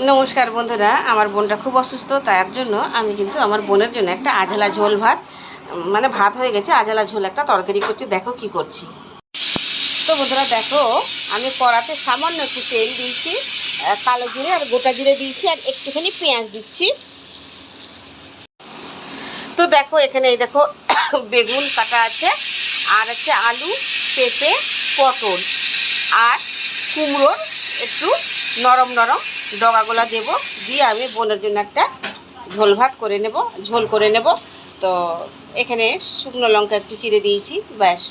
নমস্কার বন্ধুরা, আমার বোনটা খুব অসুস্থ, তার জন্য আমি কিন্তু আমার বোনের জন্য একটা আঝালা ঝোল ভাত, মানে ভাত হয়ে গেছে, আঝালা ঝোল একটা তরকারি করছি। দেখো কি করছি। তো বন্ধুরা দেখো, আমি কড়াতে সামান্য একটু তেল দিয়েছি, কালো জিরে আর গোটা জিরে দিয়েছি, আর একটুখানি পেঁয়াজ দিচ্ছি। তো দেখো এখানে এই দেখো বেগুন কাটা আছে, আর আছে আলু, পেঁপে, পটল আর কুমড়োর একটু নরম নরম ডগাগুলা দেব, দিয়ে আমি বোনের জন্য একটা ঝোল ভাত করে নেব, ঝোল করে নেব। তো এখানে শুকনো লঙ্কা একটু চিড়ে দিয়েছি, ব্যাস।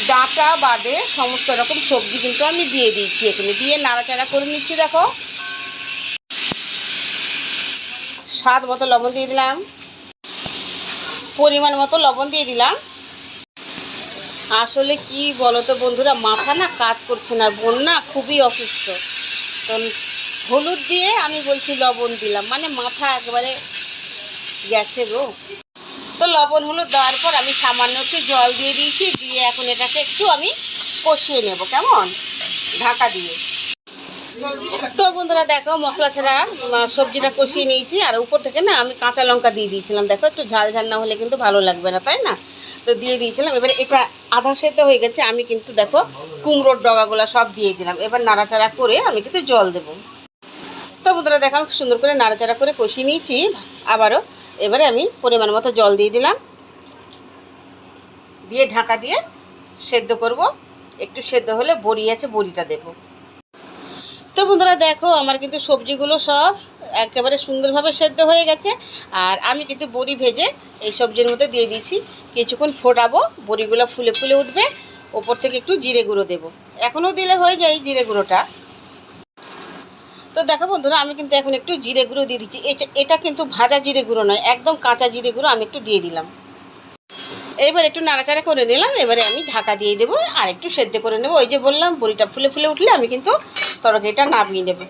ডাঁটা বাদে সমস্ত রকম সবজি কিন্তু আমি দিয়ে দিয়েছি, এখানে দিয়ে নাড়াচাড়া করে নিচ্ছি। দেখো স্বাদ মতো লবণ দিয়ে দিলাম, পরিমাণ মতো লবণ দিয়ে দিলাম। আসলে কি বলো তো বন্ধুরা, মাথা না কাজ করছে না, বোন না খুবই অসুস্থ। তো হলুদ দিয়ে আমি বলছি লবণ দিলাম, মানে মাথা একেবারে গেছে গো। তো লবণ হলুদ দেওয়ার পর আমি সামান্য একটু জল দিয়ে দিয়েছি, দিয়ে এখন এটাকে একটু আমি কষিয়ে নেব, কেমন, ঢাকা দিয়ে। তো বন্ধুরা দেখো, মশলা ছাড়া সবজিটা কষিয়ে নিয়েছি, আর উপর থেকে না আমি কাঁচা লঙ্কা দিয়ে দিয়েছিলাম। দেখো একটু ঝাল ঝাল না হলে কিন্তু ভালো লাগবে না, তাই না? তো দিয়ে দিয়েছিলাম। এবার এটা আধা সেদ্ধ হয়ে গেছে, আমি কিন্তু দেখো কুমড়োর ডগাগুলো সব দিয়ে দিলাম। এবার নাড়াচাড়া করে আমি কিন্তু জল দেবো। তো বন্ধুরা দেখো, আমি সুন্দর করে নাড়াচাড়া করে কষিয়ে নিয়েছি আবারও। এবারে আমি পরিমাণ মতো জল দিয়ে দিলাম, দিয়ে ঢাকা দিয়ে সেদ্ধ করব। একটু সেদ্ধ হলে বড়ি আছে, বড়িটা দেবো। তো বন্ধুরা দেখো, আমার কিন্তু সবজিগুলো সব একেবারে সুন্দরভাবে সেদ্ধ হয়ে গেছে, আর আমি কিন্তু বড়ি ভেজে এই সবজির মধ্যে দিয়ে দিচ্ছি। কিছুক্ষণ ফোটাবো, বড়িগুলো ফুলে ফুলে উঠবে, ওপর থেকে একটু জিরে গুঁড়ো দেবো। এখনও দিলে হয়ে যায় জিরে গুঁড়োটা। তো দেখো বন্ধুরা, আমি কিন্তু এখন একটু জিরে গুঁড়ো দিয়ে দিচ্ছি। এটা কিন্তু ভাজা জিরে গুঁড়ো নয়, একদম কাঁচা জিরে গুঁড়ো আমি একটু দিয়ে দিলাম। এবার একটু নাড়াচাড়া করে নিলাম, এবারে আমি ঢাকা দিয়ে দেবো আর একটু সেদ্ধ করে নেবো। ওই যে বললাম, বড়িটা ফুলে ফুলে উঠলে আমি কিন্তু তরকারিটা নামিয়ে নেব।